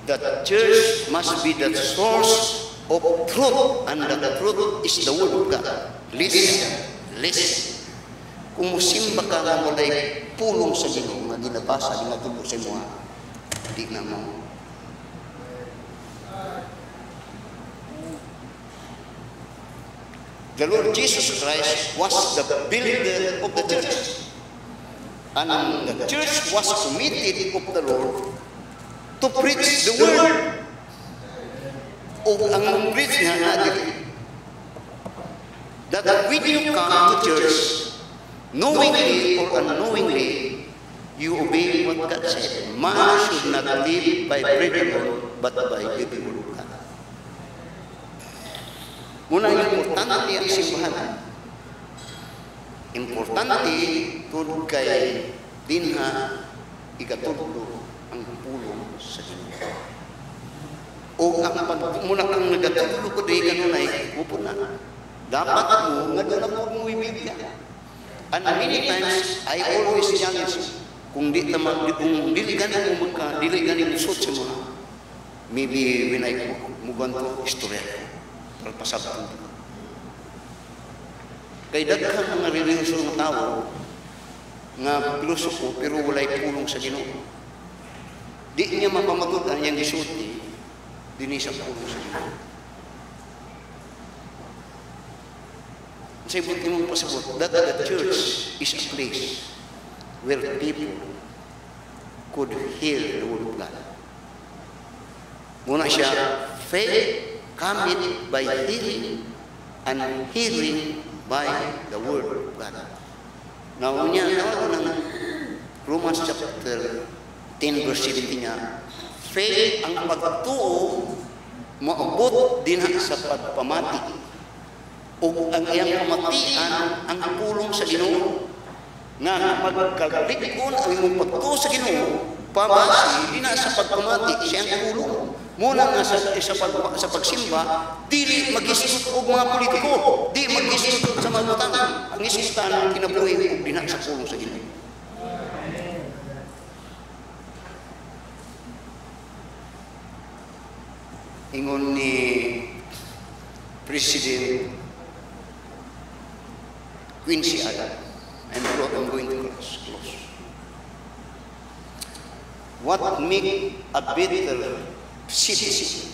The church must be the source of truth, and the truth is the word of God. Listen. Kung musimba ka nga mulay pulong sa Ginoo nga ginabasa, ginatulog sa mga, di na mo. The Lord Jesus Christ was the builder of the church. And the church was committed of the Lord to preach the word. O ang preach nga natin, that when you come to church, knowingly or unknowingly, you obey what God said. Man should not live by bread alone, but by every word of God. Muna, importante ang simbahan. Importante tulad kay dinha ikatulog ang pulong sa Ginoo. O ang muna kang nagatulog ko di kanunay, upo na. Dapat mo nga doon ako mo ibibigyan. And many times, I always challenge, kung dili ganin mo dili ganin mo suot sa mga, maybe when I move on to istorya, para pasabot ko. Kay daghang mga religious ng tao, nga pilosofo, pero walay pulong sa Ginoo. Di niya mapamatud ang iyang gisulti, dinhi sa pulong sa Ginoo. Sa ibang imong pasabot, that the church is a place where people could hear the word of God. Muna siya, faith cometh by hearing, and hearing by the word of God. Now, niya, nawag ng Romans chapter 10 verse 17 niya, faith ang pagtuo maabot din sa pagpamati o ang iyang pamatian ang pulong sa Ginoo nga magkalikon ang imong pagtuo sa Ginoo pamasi din sa pagpamati siyang pulong muna nga sa pagsimba dili magisgot og mga politiko, di magisgot sa mga butang, ang isistan kinabuhi og dinha sa pulong sa Ginoo. Ingon ni President Quincy Adams, I'm going to close. What make a better citizen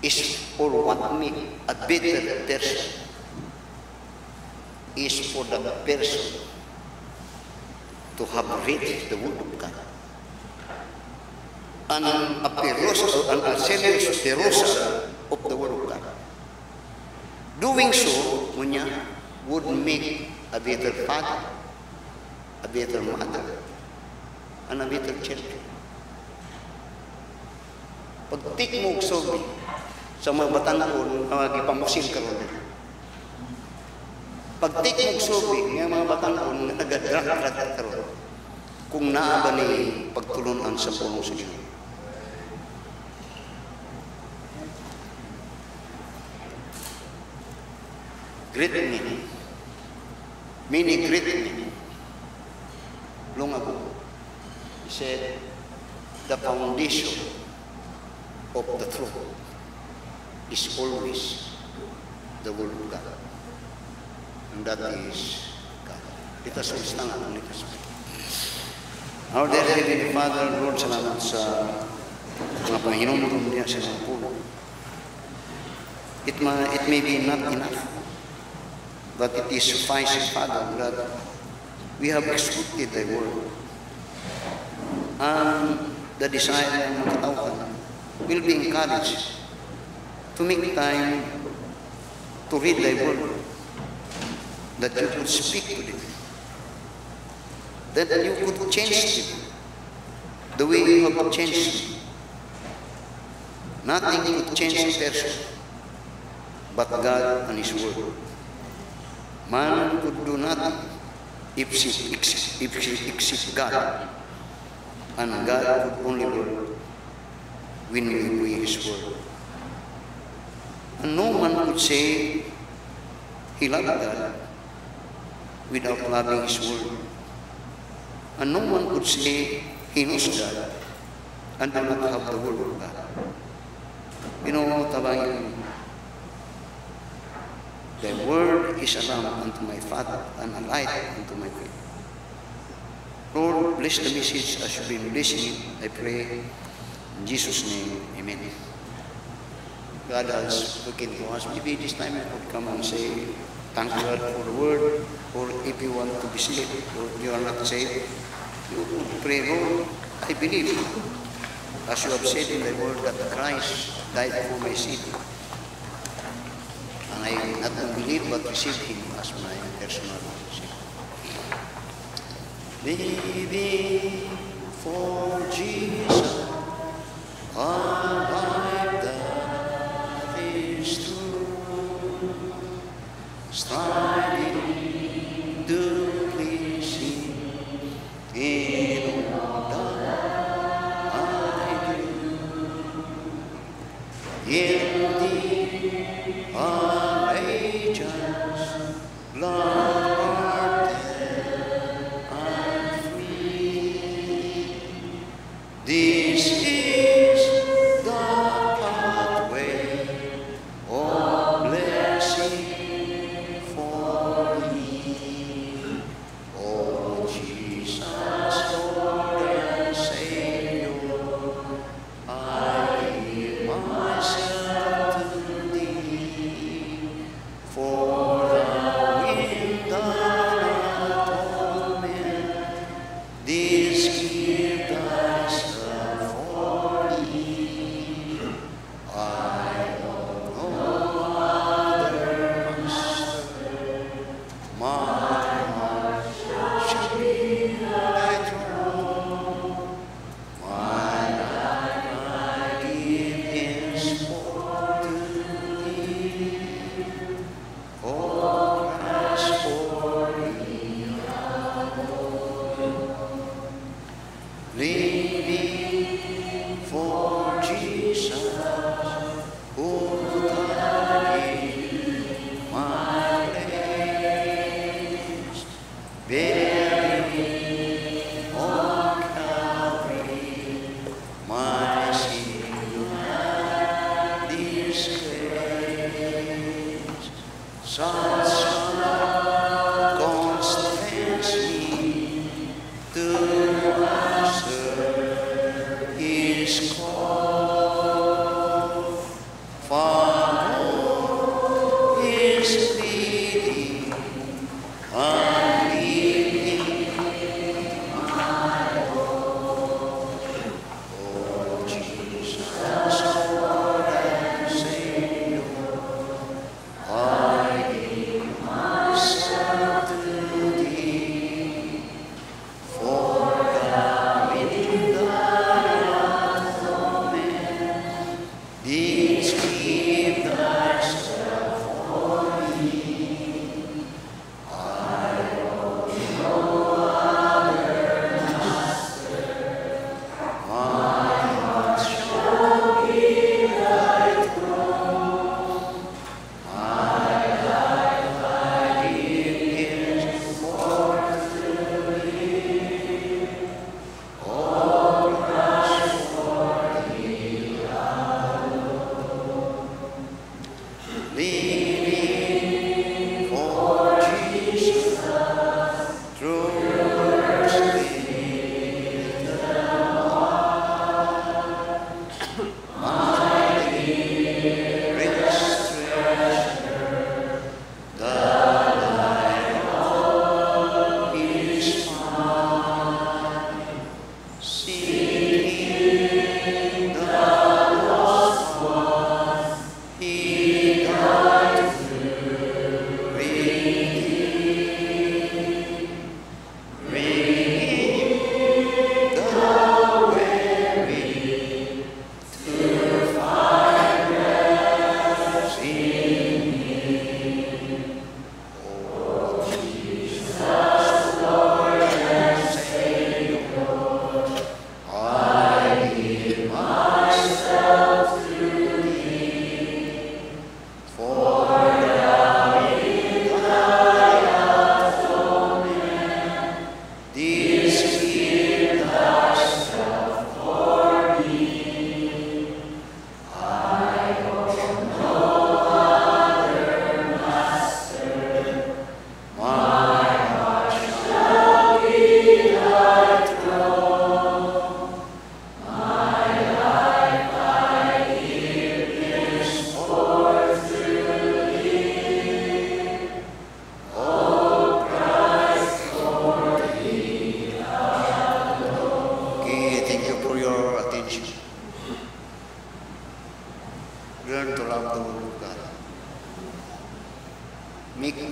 is, or what make a better person is for the person to have read the word of God. And a serious perosa of the word of God. Doing so, munya, would make a better father, a better mother, and a better children. Pagtik mo og sobi sa mga batanon nga gipamusil karon. Pagtik mo og sobi nga mga batanon nga nagadrak-drak karon. Kung naa ba ni pagtulunan sa pulong sa Ginoo. Greet me. Many greet me. Long ago, he said, the foundation of the truth is always the word of God. And that is God. Let us stand up and let us pray. Our dear Heavenly Father, Lord, salamat sa mga Panginoon niya sa mga pulo. It may be not enough, but it is sufficient, Father, that we have executed thy word. And the desire ng mga katauhan will be encouraged to make time to read thy word, that you could speak to them, that you could change them the way you have changed them. Nothing could change a person but God and His word. Man could do nothing if except God, and God could only work when we obey His word. And no one could say he loved God without loving His word. And no one could say he knows God and do not have the word of God. You know, tabangin, thy word is a lamp unto my path and a light unto my way. Lord, bless the message as you've been listening. I pray in Jesus' name, amen. God has spoken to us. Maybe this time I could come and say, thank God for the word, or if you want to be saved, or you are not saved, you could pray, Lord, I believe, as you have said in the word, that Christ died for my sin. And I not only believe, but receive Him as my personal Savior. Living for Jesus, a life that is true, striving to please Him in all that I do. Guilty allegiance, Lord, and free. This is the pathway of blessing for me.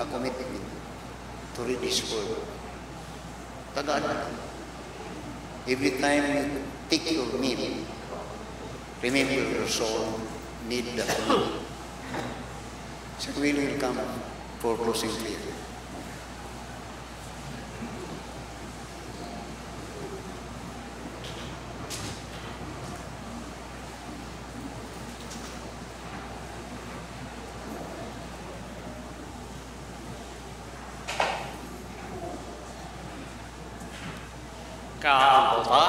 a commitment to read His Word. Tagaan na lang. Every time you take your meal, remember your soul need that meal. So we will come for closing prayer. Kaamputa,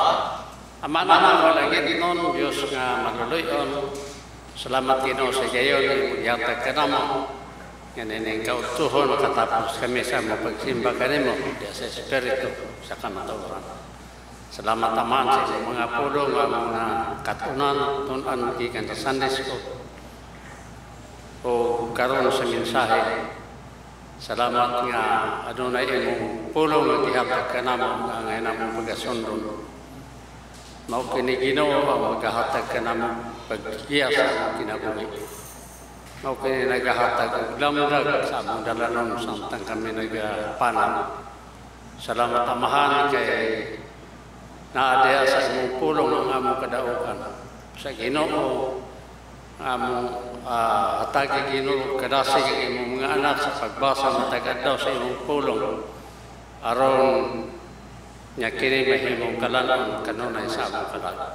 amana na malagit nun, Diyos nga maluluyon, salamat Ginoo sa gayon, yatag ka namo, ngayon kautuhon, makatapos kami sa mapagsimba kanimo, diya sa Espiritu, sa kamaturan. Salamat naman sa mga pulong, mga katunan, tunan, gikan sa Sunday School, o karon sa mensahe. Salamat nga adunay imong pulong nga gihatag kanamo nga ngayon among pagkasundon. Mao kini Ginoo ang maghahatag kanamo paggiya sa among kinabuhi. Mao kini nagahatag og lamdag sa among dalanon samtang kami nagapanam. Salamat amahan kay naadya sa imong pulong ang among kadaugan. Sa Ginoo among atagi Ginoo kadasig ang imong mga anak sa pagbasa ng tagadlaw sa imong pulong aron nya kini mahimong kalanon kanunay sa among kalanon.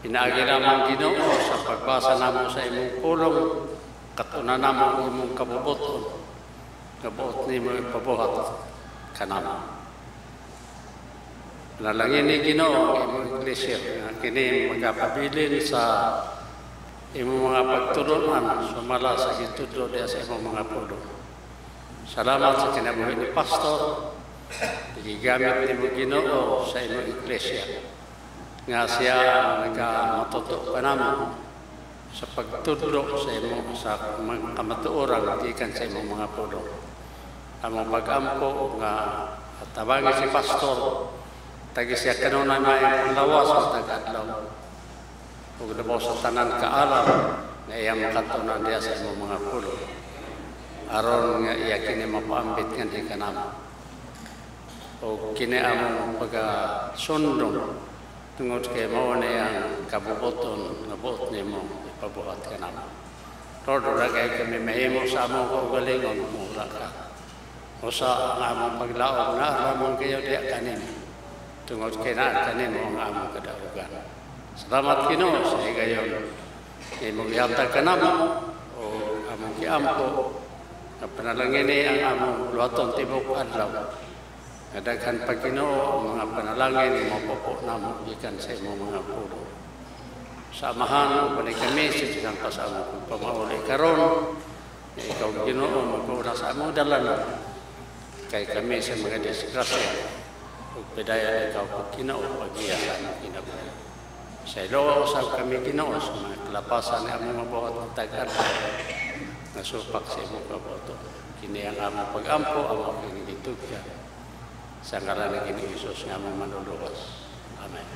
Pinaagi namang Ginoo sa pagbasa namo sa imong pulong katunan namo imong kabubuton kabuot nimo ipabuhat kanamo. Nalangin ni Ginoo imong iglesia nga kini magapabilin sa imong mga pagtulungan sumala sa gitudlo diya sa imong mga pulong. Salamat sa kinabuhi ni Pastor, gigamit nimo Ginoo sa imong iglesia nga siya nagamatuto pa namo sa pagtudlo sa imong sa kamatuoran gikan sa imong mga pulong. Among pag-ampo nga tabangin si Pastor tagi siya kanunay may lawas sa tagadlaw ug labaw sa tanan kaalam nga iyang makatunan diya sa imong mga pulong aron nga iya kini mapaambit nga di kanamo o kini among pagkasundong tungod kay mao na ang kabubuton nga buot nimo ipabuhat kanamo. Lord, ragay kami mahimo sa among kaugalingon mula ka o sa among paglaom na aramon kayo diya kanimo tungod kay na kanimo ang among kadaugan. Salamat Ginoo sa higayon. Imong ihatag kanamo o among kiampo na panalangin ang among luhaton tibok adlaw. Kadaghan pa Ginoo ang mga panalangin mo po namo gikan sa imong mga pulo. Samahan o balik kami sa isang pasama kong pamauli karon. Ikaw Ginoo magpauna sa among dalanan kay kami sa mga disgrasya. Pagpedaya ikaw pag Ginoo pag-iya ng kinabuhi. Sa ilo usap kami Ginoo sa mga kalapasan ng among mabuhat ng tag-adlaw na supak sa imong kabuto. Kini ang among pag-ampo, among kinigitugya sa ngalan ng Ginoong Hesus nga among manluluwas. Amen.